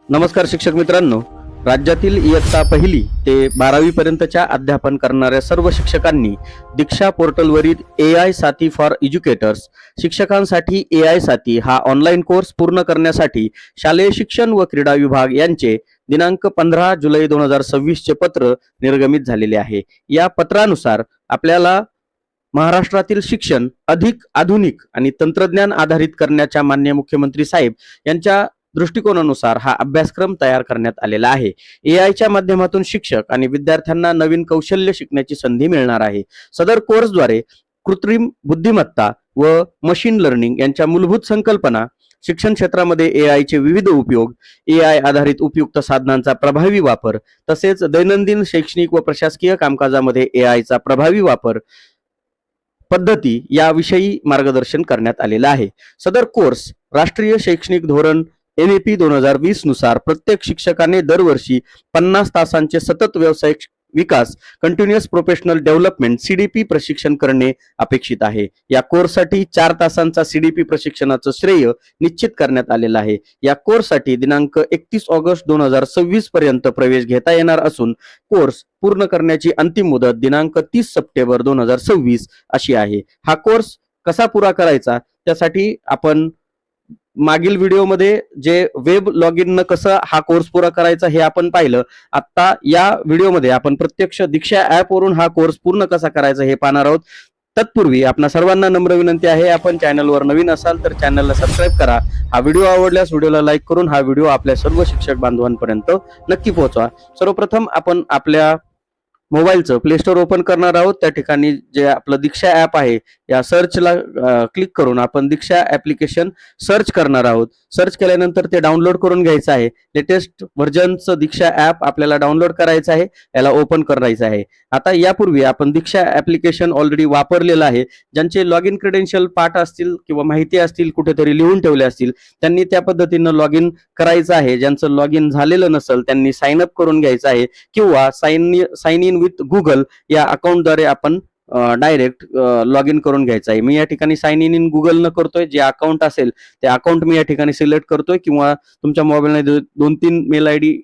नमस्कार शिक्षक मित्रांनो. राज्यातील इयत्ता पहिली ते 12वी पर्यंतच्या अध्यापन करणाऱ्या सर्व शिक्षकांनी दीक्षा पोर्टलवरील AI साथी फॉर एज्युकेटर्स शिक्षकांसाठी AI साथी हा ऑनलाईन कोर्स पूर्ण करण्यासाठी शालेय शिक्षण व क्रीडा विभाग यांचे दिनांक 15 जुलै 2026 चे पत्र निर्गमित झालेले आहे. या पत्रानुसार आपल्याला महाराष्ट्रातील शिक्षण अधिक आधुनिक आणि तंत्रज्ञान आधारित करण्याच्या माननीय मुख्यमंत्री साहेब यांच्या दृष्टिकोनानुसार हा अभ्यासक्रम तयार करण्यात आलेला आहे. एआयच्या माध्यमातून शिक्षक आणि विद्यार्थ्यांना नवीन कौशल्य शिकण्याची संधी मिळणार आहे. सदर कोर्सद्वारे कृत्रिम बुद्धिमत्ता व मशीन लर्निंग यांच्या मूलभूत संकल्पना, शिक्षण क्षेत्रामध्ये एआयचे विविध उपयोग, एआय आधारित उपयुक्त साधनांचा प्रभावी वापर, तसेच दैनंदिन शैक्षणिक व प्रशासकीय कामकाजामध्ये एआयचा प्रभावी वापर पद्धती याविषयी मार्गदर्शन करण्यात आलेलं आहे. सदर कोर्स राष्ट्रीय शैक्षणिक धोरण NEP 2020 नुसार प्रत्येक शिक्षकाने दरवर्षी 50 तासांचे सतत व्यावसायिक विकास कंटिन्युअस प्रोफेशनल डेव्हलपमेंट CDP प्रशिक्षण करणे अपेक्षित आहे. या कोर्ससाठी 4 तासांचा CDP प्रशिक्षणाचं श्रेय निश्चित करण्यात आलेलं आहे. या कोर्ससाठी दिनांक 31 ऑगस्ट 2026 पर्यंत प्रवेश घेता येणार असून कोर्स पूर्ण करण्याची अंतिम मुदत दिनांक 30 सप्टेंबर 2026 अशी आहे. हा कोर्स कसा पुरा करायचा त्यासाठी आपण मागील व्हिडिओमध्ये जे वेब लॉगिन न कसं हा कोर्स पुरा करायचा हे आपण पाहिलं. आता या व्हिडिओमध्ये आपण प्रत्यक्ष दीक्षा ऍप वरून हा कोर्स पूर्ण कसा करायचा हे पाहणार आहोत. तत्पूर्वी आपणा सर्वांना नम्र विनंती आहे, आपण चॅनलवर नवीन असाल तर चॅनलला सबस्क्राईब करा. हा व्हिडिओ आवडल्यास व्हिडिओला लाईक करून हा व्हिडिओ आपल्या सर्व शिक्षक बांधवांपर्यंत नक्की पोहोचवा. सर्वप्रथम आपण आपल्या मोबाईलचं प्ले स्टोअर ओपन करणार आहोत. त्या ठिकाणी जे आपलं दीक्षा ऍप आहे या सर्चला क्लिक करून आपण दीक्षा ऍप्लिकेशन सर्च करणार आहोत. सर्च केल्यानंतर ते डाउनलोड करून घ्यायचं आहे. लेटेस्ट व्हर्जनचं दीक्षा ऍप आपल्याला डाउनलोड करायचं आहे, याला ओपन करायचं आहे. आता यापूर्वी आपण दीक्षा ऍप्लिकेशन ऑलरेडी वापरलेलं आहे. ज्यांचे लॉग इन क्रेडेन्शियल पाठ असतील किंवा माहिती असतील कुठेतरी लिहून ठेवले असतील त्यांनी त्या पद्धतीनं लॉग इन करायचं आहे. ज्यांचं लॉग इन झालेलं नसेल त्यांनी साइन अप करून घ्यायचं आहे किंवा साइन इन विथ गुगल या अकाउंटद्वारे आपण डायरेक्ट लॉग इन करून घ्यायचं आहे. मी या ठिकाणी साइन इन गुगल न करतोय. जे अकाउंट असेल ते अकाउंट मी या ठिकाणी सिलेक्ट करतोय किंवा तुमच्या मोबाईलमध्ये 2-3 मेल आयडी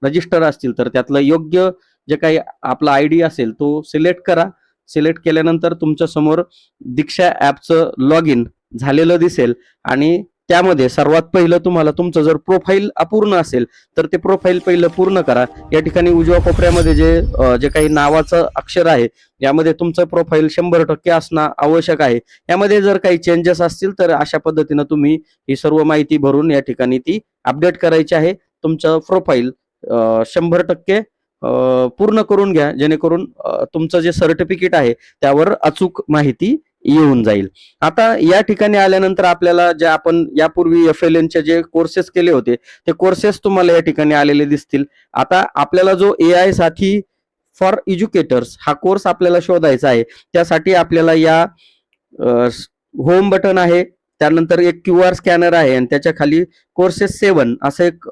रजिस्टर असतील तर त्यातलं योग्य जे काही आपला आयडी असेल तो सिलेक्ट करा. सिलेक्ट केल्यानंतर तुमच्या समोर दीक्षा ऍपचं लॉग इन झालेलं दिसेल आणि त्यामध्ये सर्वात पहिलं तुम्हाला तुमचं जर प्रोफाईल अपूर्ण असेल तर ते प्रोफाईल पहिलं पूर्ण करा. या ठिकाणी उजव्या कोपऱ्यामध्ये जे काही नावाचं अक्षर आहे यामध्ये तुमचं प्रोफाईल 100% असणं आवश्यक आहे. यामध्ये जर काही चेंजेस असतील तर अशा पद्धतीनं तुम्ही ही सर्व माहिती भरून या ठिकाणी ती अपडेट करायची आहे. तुमचं प्रोफाईल 100% पूर्ण करून घ्या, जेणेकरून तुमचं जे सर्टिफिकेट आहे त्यावर अचूक माहिती येऊन जाईल. आता या ठिकाणी आल्यानंतर आपल्याला जे आपण यापूर्वी FLN चे जे कोर्सेस केले होते ते कोर्सेस तुम्हाला या ठिकाणी आलेले दिसतील. आता आपल्याला जो AI साथी फॉर एज्युकेटर्स हा कोर्स आपल्याला शोधायचा आहे. त्यासाठी आपल्याला या होम बटन आहे, त्यानंतर एक QR स्कॅनर आहे आणि त्याच्या खाली कोर्सेस 7 असं एक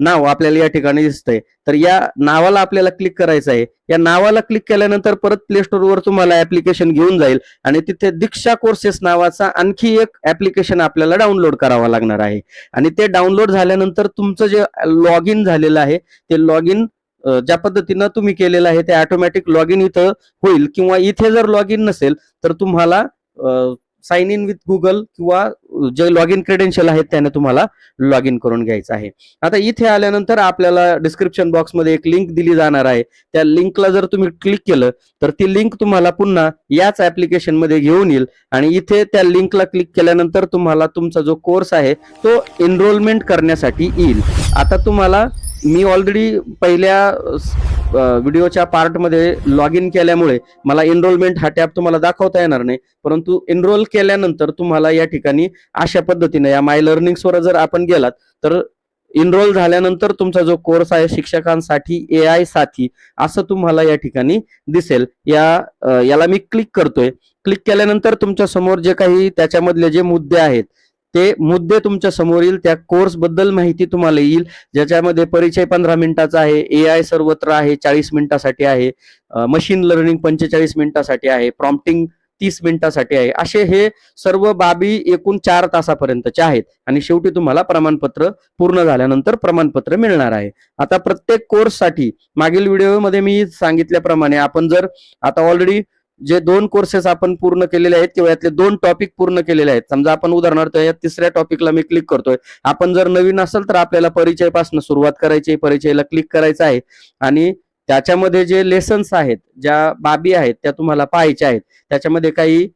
नाव आपल्याला या ठिकाणी दिसतंय. तर या नावाला आपल्याला क्लिक करायचं आहे. या नावाला क्लिक केल्यानंतर परत प्ले स्टोअरवर तुम्हाला ऍप्लिकेशन घेऊन जाईल आणि तिथे दीक्षा कोर्सेस नावाचा आणखी एक ऍप्लिकेशन आपल्याला डाउनलोड करावा लागणार आहे. आणि ते डाउनलोड झाल्यानंतर तुमचं जे लॉग इन झालेलं आहे ते लॉग इन ज्या पद्धतीनं तुम्ही केलेलं आहे ते ऑटोमॅटिक लॉग इन इथं होईल किंवा इथे जर लॉग इन नसेल तर तुम्हाला साइन इन विथ गुगल किंवा जे लॉग इन क्रेडेन्शियल आहेत त्याने तुम्हाला लॉग इन करून घ्यायचं आहे. आता इथे आल्यानंतर आपल्याला डिस्क्रिप्शन बॉक्समध्ये एक लिंक दिली जाणार आहे. त्या लिंकला जर तुम्ही क्लिक केलं तर ती लिंक तुम्हाला पुन्हा याच ऍप्लिकेशन मध्ये घेऊन येईल आणि इथे त्या लिंकला क्लिक केल्यानंतर तुम्हाला तुमचा जो कोर्स आहे तो एनरोलमेंट करण्यासाठी येईल. आता तुम्हाला मी ऑलरेडी पहिल्या व्हिडिओच्या पार्टमध्ये लॉग इन केल्यामुळे मला एनरोलमेंट हा टॅब तुम्हाला दाखवता येणार नाही, परंतु एनरोल केल्यानंतर तुम्हाला या ठिकाणी अशा पद्धतीने या माय लर्निंग्सवर जर आपण गेलात तर एनरोल झाल्यानंतर तुमचा जो कोर्स आहे शिक्षकांसाठी AI साथी असं तुम्हाला या ठिकाणी दिसेल. याला मी क्लिक करतोय. क्लिक केल्यानंतर तुमच्या समोर जे काही त्याच्यामधले जे मुद्दे आहेत ते मुद्दे तुमच्या समोर येईल. त्या कोर्स बद्दल माहिती तुम्हाला येईल, ज्याच्यामध्ये परिचय 15 मिनिटाचा आहे, AI सर्वत्र आहे 40 मिनिटासाठी आहे, मशीन लर्निंग 45 मिनिटासाठी आहे, प्रॉम्प्टिंग 30 मिनिटासाठी आहे. असे हे सर्व बाबी एकूण 4 तासापर्यंतचे आहेत आणि शेवटी तुम्हाला प्रमाणपत्र पूर्ण झाल्यानंतर प्रमाणपत्र मिळणार आहे. आता प्रत्येक कोर्ससाठी मागील व्हिडिओमध्ये मी सांगितल्याप्रमाणे आपण जर आता ऑलरेडी जे 2 कोर्सेस आपण पूर्ण केलेले आहेत किंवा यातले 2 टॉपिक पूर्ण केलेले आहेत, समजा आपण उदाहरणार्थ या 3ऱ्या टॉपिकला मी क्लिक करतोय. आपण जर नवीन असेल तर आपल्याला परिचयपासून सुरुवात करायची आहे, परिचयला क्लिक करायचं आहे आणि त्याच्यामध्ये जे लेसन्स आहेत, ज्या बाबी आहेत त्या तुम्हाला पाहायच्या आहेत. त्याच्यामध्ये काही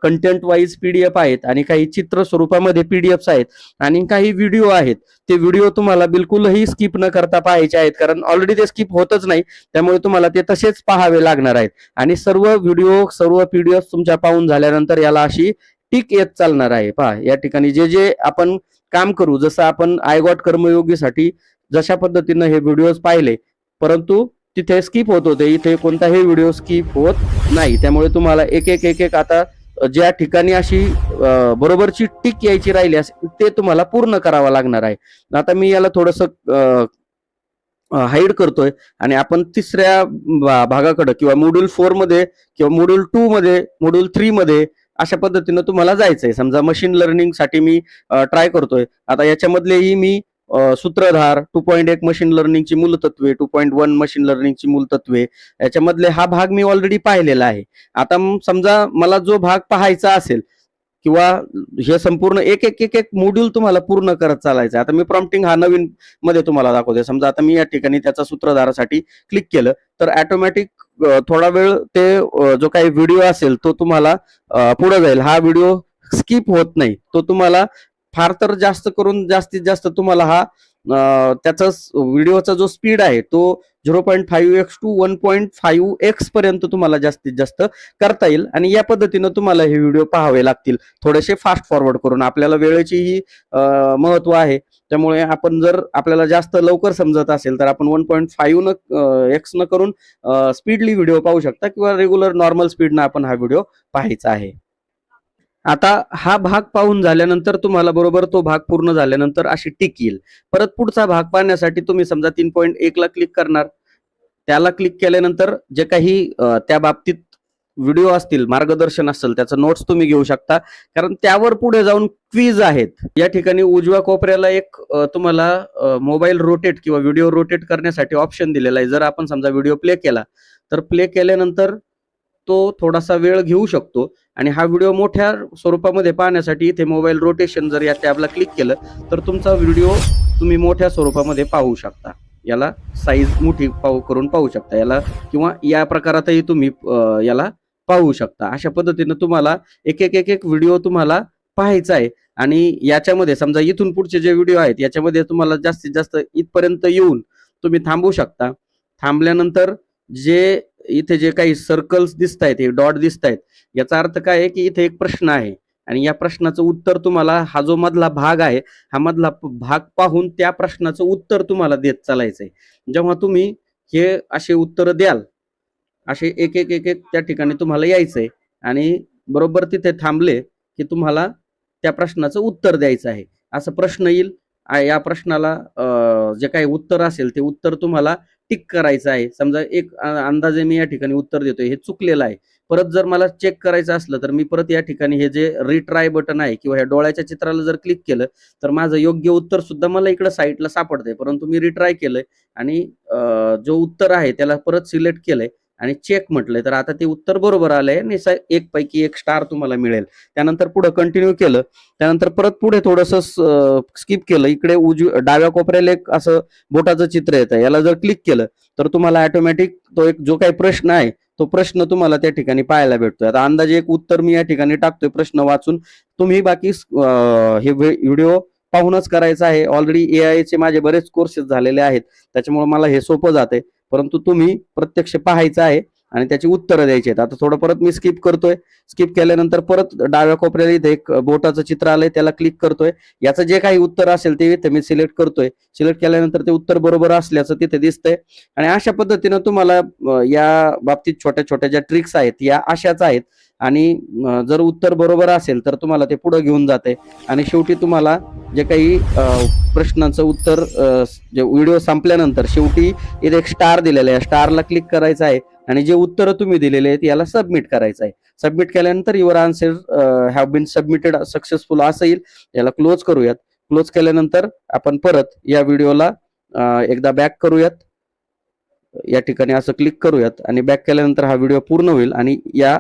कंटेंट वाईज पीडीएफ आहेत आणि काही चित्र स्वरूपामध्ये पीडीएफ आहेत आणि काही व्हिडिओ आहेत. ते व्हिडिओ तुम्हाला बिलकुलही स्किप न करता पाहायचे आहेत, कारण ऑलरेडी ते स्किप होतच नाही, त्यामुळे तुम्हाला ते तसेच पाहावे लागणार आहेत. आणि सर्व व्हिडिओ सर्व पीडीएफ तुमच्या पाहून झाल्यानंतर याला अशी टिक येत चालणार आहे. पहा या ठिकाणी जे जे आपण काम करू, जसं आपण आय गॉट कर्मयोगीसाठी जशा पद्धतीनं हे व्हिडिओज पाहिले, परंतु तिथे स्किप होत होते, इथे कोणताही व्हिडिओ स्किप होत नाही. त्यामुळे तुम्हाला एक एक आता ज्या ठिकाणी अशी बरोबरची टिक यायची राहिली असेल ते तुम्हाला पूर्ण करावं लागणार आहे. आता मी याला थोडंसं हाईड करतोय आणि आपण 3ऱ्या भागाकडे किंवा मॉड्यूल 4 मध्ये किंवा मॉड्यूल 2 मध्ये, मॉड्यूल 3 मध्ये अशा पद्धतीनं तुम्हाला जायचंय. समजा मशीन लर्निंग साठी मी ट्राय करतोय. आता याच्यामधलेही मी सूत्रधार 2.1 मशीन लर्निंगची मूलतत्वे, 2.1 मशीन लर्निंगची मूलतत्वे, याच्यामधले हा भाग मी ऑलरेडी पाहिलेला आहे. आता समजा मला जो भाग पाहायचा असेल किंवा हे संपूर्ण एक मॉड्यूल तुम्हाला पूर्ण करत चालायचं. आता मी प्रॉम्प्टिंग हा नवीन मध्ये तुम्हाला दाखवतोय. समजा आता मी या ठिकाणी त्याचा सूत्रधारासाठी क्लिक केलं तर ऑटोमॅटिक थोडा वेळ ते जो काही व्हिडिओ असेल तो तुम्हाला पुढे जाईल. हा व्हिडिओ स्किप होत नाही. तो तुम्हाला फार तर जास्त करून जास्तीत जास्त तुम्हाला हा त्याचा व्हिडिओचा जो स्पीड आहे तो 0.5x टू 1.5x पर्यंत तुम्हाला जास्तीत जास्त करता येईल आणि या पद्धतीनं तुम्हाला हे व्हिडिओ पाहावे लागतील, थोडेसे फास्ट फॉरवर्ड करून. आपल्याला वेळेचीही महत्व आहे, त्यामुळे आपण जर आपल्याला जास्त लवकर समजत असेल तर आपण 1.5x न करून स्पीडली व्हिडिओ पाहू शकता किंवा रेग्युलर नॉर्मल स्पीडनं आपण हा व्हिडिओ पाहायचा आहे. आता हा भाग पाहून झाल्यानंतर तुम्हाला बरोबर तो भाग पूर्ण झाल्यानंतर अशी टिक येईल. परत पुढचा भाग पाहण्यासाठी तुम्ही समजा 3.1 ला क्लिक करणार. त्याला क्लिक केल्यानंतर जे काही त्या बाबतीत व्हिडिओ असतील, मार्गदर्शन असेल, त्याचं नोट्स तुम्ही घेऊ शकता, कारण त्यावर पुढे जाऊन क्विज आहेत. या ठिकाणी उजव्या कोपऱ्याला एक तुम्हाला मोबाईल रोटेट किंवा व्हिडिओ रोटेट करण्यासाठी ऑप्शन दिलेला आहे. जर आपण समजा व्हिडिओ प्ले केला तर प्ले केल्यानंतर तो थोडासा वेळ घेऊ शकतो आणि हा व्हिडिओ मोठ्या स्वरूपामध्ये पाहण्यासाठी इथे मोबाईल रोटेशन जर या टॅबला क्लिक केलं तर तुमचा व्हिडिओ तुम्ही मोठ्या स्वरूपामध्ये पाहू शकता. याला साईज मोठी करून पाहू शकता याला, किंवा या प्रकारातही तुम्ही याला पाहू शकता. अशा पद्धतीनं तुम्हाला एक व्हिडिओ तुम्हाला पाहायचा आहे आणि याच्यामध्ये समजा इथून पुढचे जे व्हिडिओ आहेत याच्यामध्ये तुम्हाला जास्तीत जास्त इथपर्यंत येऊन तुम्ही थांबू शकता. थांबल्यानंतर जे इथे जे काही सर्कल्स दिसत आहेत, हे डॉट दिसत आहेत, याचा अर्थ काय आहे की इथे एक प्रश्न आहे आणि या प्रश्नाचं उत्तर तुम्हाला, हा जो मधला भाग आहे हा मधला भाग पाहून त्या प्रश्नाचं उत्तर तुम्हाला देत चालायचंय. जेव्हा तुम्ही हे असे उत्तर द्याल, असे एक त्या ठिकाणी तुम्हाला यायचंय आणि बरोबर तिथे थांबले की तुम्हाला त्या प्रश्नाचं उत्तर द्यायचं आहे. असं प्रश्न येईल. या प्रश्नाला जे काही उत्तर असेल ते उत्तर तुम्हाला टिक करायचं आहे. समजा एक अंदाजे मी या ठिकाणी उत्तर देतोय, हे चुकलेलं आहे. परत जर मला चेक करायचं असलं तर मी परत या ठिकाणी हे जे रिट्राय बटन आहे किंवा ह्या डोळ्याच्या चित्राला जर क्लिक केलं तर माझं योग्य उत्तर सुद्धा मला इकडे साईडला सापडतंय. परंतु मी रिट्राय केलंय आणि जो उत्तर आहे त्याला परत सिलेक्ट केलंय आणि चेक म्हटलंय, तर आता ते उत्तर बरोबर आलंय आणि 1 पैकी 1 स्टार तुम्हाला मिळेल. त्यानंतर पुढे कंटिन्यू केलं, त्यानंतर परत पुढे थोडंसं स्किप केलं. इकडे डाव्या कोपऱ्याला एक असं बोटाचं चित्र येतं, याला जर क्लिक केलं तर तुम्हाला ऑटोमॅटिक तो एक जो काही प्रश्न आहे तो प्रश्न तुम्हाला त्या ठिकाणी पाहायला भेटतोय. आता अंदाजे एक उत्तर मी या ठिकाणी टाकतोय प्रश्न वाचून. तुम्ही बाकी हे व्हिडिओ पाहूनच करायचं आहे. ऑलरेडी AI चे माझे बरेच कोर्सेस झालेले आहेत, त्याच्यामुळे मला हे सोपं जाते. परंतु तुम्ही प्रत्यक्ष पाहायचं आहे आणि त्याची उत्तरं द्यायची आहेत. आता थोडं परत मी स्किप करतोय. स्किप केल्यानंतर परत डाव्या कोपऱ्याला इथे एक बोटाचं चित्र आलंय, त्याला क्लिक करतोय. याचं जे काही उत्तर असेल ते इथे मी सिलेक्ट करतोय. सिलेक्ट केल्यानंतर ते उत्तर बरोबर असल्याचं तिथे दिसतंय आणि अशा पद्धतीनं तुम्हाला या बाबतीत छोट्या छोट्या ज्या ट्रिक्स आहेत या अशाच आहेत आणि जर उत्तर बरोबर असेल तर तुम्हाला ते पुढे घेऊन जाते आणि शेवटी तुम्हाला जे काही प्रश्नांचं उत्तर जे व्हिडिओ संपल्यानंतर शेवटी इथे एक स्टार दिलेला आहे, स्टारला क्लिक करायचं आहे आणि जे उत्तर तुम्ही दिलेले आहेत याला सबमिट करायचं आहे. सबमिट केल्यानंतर your answer have been submitted successful असं येईल. याला क्लोज करूयात. क्लोज केल्यानंतर आपण परत या व्हिडिओला एकदा बॅक करूयात. या ठिकाणी असं क्लिक करूयात आणि बॅक केल्यानंतर हा व्हिडिओ पूर्ण होईल आणि या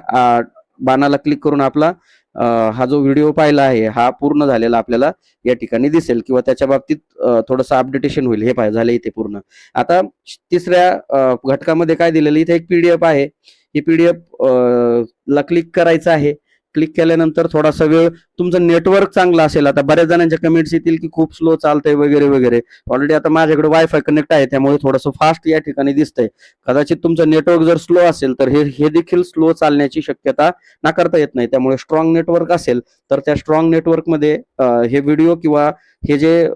बाणाला क्लिक करून आपला हा जो व्हिडिओ पाहिला आहे हा पूर्ण झालेला आपल्याला या ठिकाणी दिसेल किंवा त्याच्या बाबतीत थोडंसं अपडेटेशन होईल. हे पाहिजे झालं इथे पूर्ण. आता तिसऱ्या घटकामध्ये काय दिलेलं इथे एक पीडीएफ आहे. ही पीडीएफ ला क्लिक करायचं आहे. क्लिक केल्यानंतर थोडासा वेळ तुमचं नेटवर्क चांगलं असेल. आता बऱ्याच जणांच्या कमेंट्स येतील की खूप स्लो चालतंय वगैरे वगैरे. ऑलरेडी आता माझ्याकडे वायफाय कनेक्ट आहे त्यामुळे थोडंसं फास्ट या ठिकाणी दिसतंय. कदाचित तुमचं नेटवर्क जर स्लो असेल तर हे देखील स्लो चालण्याची शक्यता नाकारता येत नाही. त्यामुळे स्ट्रॉंग नेटवर्क असेल तर त्या स्ट्रॉंग नेटवर्कमध्ये हे व्हिडिओ किंवा हे जे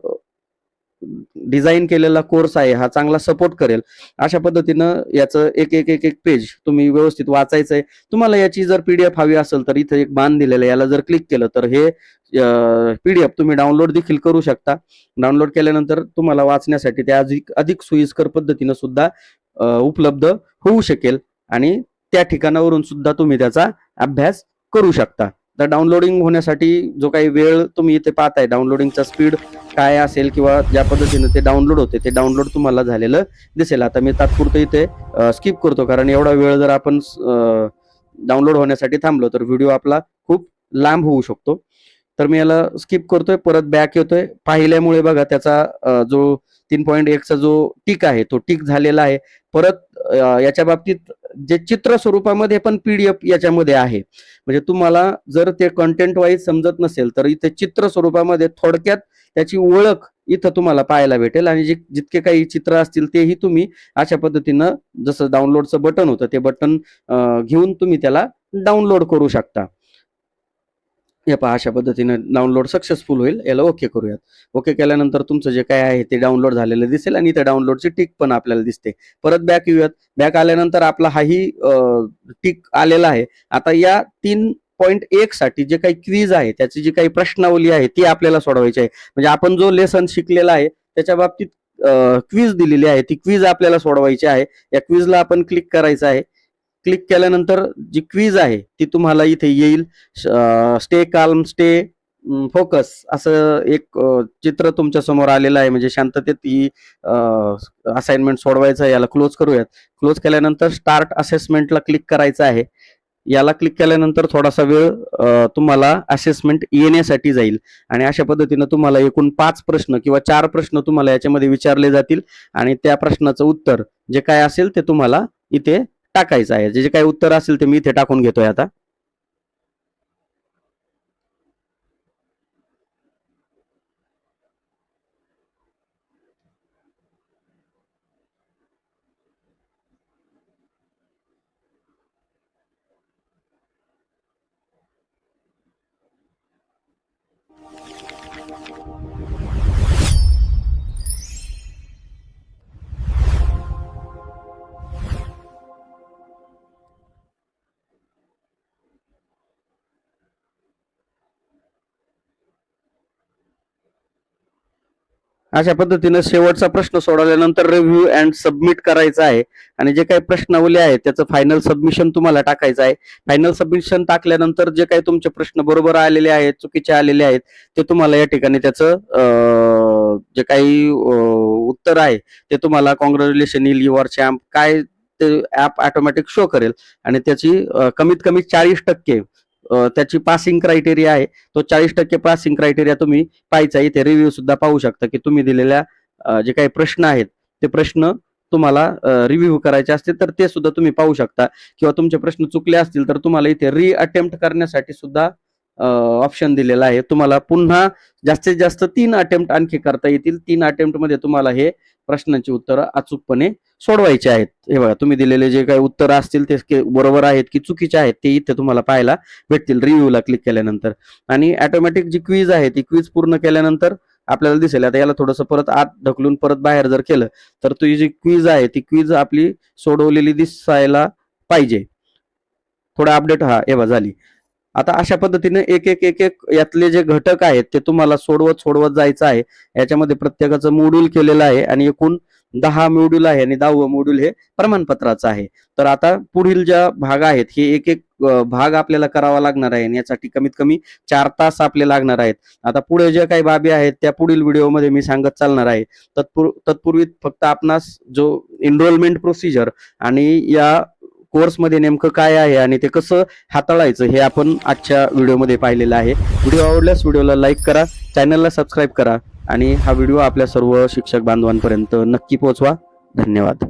डिझाईन केलेला कोर्स आहे हा चांगला सपोर्ट करेल. अशा पद्धतीनं याचं एक एक एक एक पेज तुम्ही व्यवस्थित वाचायचं आहे. तुम्हाला याची जर पीडीएफ हवी असेल तर इथे एक बाण दिलेलं आहे. याला जर क्लिक केलं तर हे पीडीएफ तुम्ही डाउनलोड देखील करू शकता. डाउनलोड केल्यानंतर तुम्हाला वाचण्यासाठी ते अधिक सोयीस्कर पद्धतीनं सुद्धा उपलब्ध होऊ शकेल आणि त्या ठिकाणावरून सुद्धा तुम्ही त्याचा अभ्यास करू शकता. तर डाउनलोडिंग होण्यासाठी जो काही वेळ तुम्ही इथे पाहताय, डाउनलोडिंगचा स्पीड काय असेल किंवा ज्या पद्धतीने ते डाउनलोड होते ते डाउनलोड तुम्हाला झालेलं दिसेल. आता मी तात्पुरतं इथे स्किप करतो कारण एवढा वेळ जर आपण डाउनलोड होण्यासाठी थांबलो तर व्हिडिओ आपला खूप लांब होऊ शकतो. तर मी याला स्किप करतोय, परत बॅक येतोय. पाहिल्यामुळे बघा त्याचा जो 3.1 चा जो टिक आहे तो टिक झालेला आहे. परत याच्या बाबतीत जे चित्र स्वरूपामध्ये पण पीडीएफ याच्यामध्ये आहे. म्हणजे तुम्हाला जर ते कंटेंट वाईज समजत नसेल तर इथे चित्र स्वरूपामध्ये थोडक्यात त्याची ओळख इथं तुम्हाला पाहायला भेटेल आणि जितके काही चित्र असतील तेही तुम्ही अशा पद्धतीनं जसं डाउनलोडचं बटन होतं ते बटन घेऊन तुम्ही त्याला डाउनलोड करू शकता. हे पहा अशा पद्धतीनं डाउनलोड सक्सेसफुल होईल. याला ओके करूयात. ओके केल्यानंतर तुमचं जे काय आहे ते डाउनलोड झालेलं दिसेल आणि त्या डाउनलोडची टिक पण आपल्याला दिसते. परत बॅक येऊयात. बॅक आल्यानंतर आपला हाही टिक आलेला आहे. आता या 3.1 साठी जे काही क्विज आहे त्याची जी काही प्रश्नावली आहे ती आपल्याला सोडवायची आहे. म्हणजे आपण जो लेसन शिकलेला आहे त्याच्या बाबतीत क्विज दिलेली आहे. ती क्विज आपल्याला सोडवायची आहे. या क्विजला आपण क्लिक करायचं आहे. क्लिक केल्यानंतर जी क्विज आहे ती तुम्हाला इथे येईल. स्टे काल्म, स्टे फोकस असं एक चित्र तुमच्या समोर आलेलं आहे. म्हणजे शांततेत ही असाइनमेंट सोडवायचं आहे. याला क्लोज करूयात. क्लोज केल्यानंतर स्टार्ट असेसमेंटला क्लिक करायचं आहे. याला क्लिक केल्यानंतर थोडासा वेळ तुम्हाला असेसमेंट येण्यासाठी जाईल आणि अशा पद्धतीनं तुम्हाला एकूण 5 प्रश्न किंवा 4 प्रश्न तुम्हाला याच्यामध्ये विचारले जातील आणि त्या प्रश्नाचं उत्तर जे काय असेल ते तुम्हाला इथे टाकायचं आहे. जे काही उत्तर असेल ते मी इथे टाकून घेतोय आता. अशा पद्धतीने शेवटचा प्रश्न सोडवल्यानंतर रिव्ह्यू अँड सबमिट करायचा आहे आणि जे काही प्रश्नावली आहे त्याचं फायनल सबमिशन तुम्हाला टाकायचं आहे. फायनल सबमिशन टाकल्यानंतर जे काही तुमचे प्रश्न बरोबर आलेले आहेत, चुकीचे आलेले आहेत ते तुम्हाला या ठिकाणी त्याचं जे काही उत्तर आहे ते तुम्हाला कॉंग्रॅच्युलेशन येईल, युअर चॅम्प काय ते ऍप ऑटोमॅटिक शो करेल आणि त्याची कमीत कमी 40% त्याची पासिंग क्रायटेरिया आहे. तो 40% पासिंग क्रायटेरिया तुम्ही पाहायचा. इथे रिव्ह्यू सुद्धा पाहू शकता की तुम्ही दिलेल्या जे काही प्रश्न आहेत ते प्रश्न तुम्हाला रिव्ह्यू करायचे असतील तर ते सुद्धा तुम्ही पाहू शकता किंवा तुमचे प्रश्न चुकले असतील तर तुम्हाला इथे री अटेम्प्ट करण्यासाठी सुद्धा ऑप्शन दिलेला आहे. तुम्हाला पुन्हा जास्तीत जास्त 3 अटेम्प्ट आणखी करता येतील. 3 अटेम्प्ट मध्ये तुम्हाला हे प्रश्नांची उत्तरं अचूकपणे सोडवायचे आहेत. हे बघा तुम्ही दिलेले जे काही उत्तरं असतील ते बरोबर आहेत की चुकीचे आहेत ते इथे तुम्हाला पाहायला भेटतील रिव्ह्यूला क्लिक केल्यानंतर. आणि ऑटोमॅटिक जी क्विज आहे ती क्विज पूर्ण केल्यानंतर आपल्याला दिसेल. आता याला थोडंसं परत आत ढकलून परत बाहेर जर केलं तर ती जी क्विज आहे ती क्विज आपली सोडवलेली दिसायला पाहिजे. थोडा अपडेट झाली. आता अशा पद्धतीने एक एक एक एक यातले जे घटक आहेत ते तुम्हाला सोडवत जायचं आहे. याच्यामध्ये प्रत्येकाचं मॉड्यूल केलेलं आहे आणि एकूण 10 मॉड्यूल आहे आणि 10वं मॉड्यूल हे प्रमाणपत्राचं आहे. तर आता पुढील ज्या भाग आहेत हे एक एक भाग आपल्याला करावा लागणार आहे आणि यासाठी कमीत कमी 4 तास आपले लागणार आहेत. आता पुढे ज्या काही बाबी आहेत त्या पुढील व्हिडिओमध्ये मी सांगत चालणार आहे. तत्पूर्वी फक्त आपणास जो एनरोलमेंट प्रोसिजर आणि या कोर्समध्ये नेमकं काय आहे आणि ते कसं हाताळायचं हे आपण आजच्या व्हिडिओमध्ये पाहिलेलं आहे. व्हिडिओ आवडल्यास व्हिडिओला लाईक करा, चॅनलला सबस्क्राईब करा आणि हा व्हिडिओ आपल्या सर्व शिक्षक बांधवांपर्यंत नक्की पोहोचवा. धन्यवाद.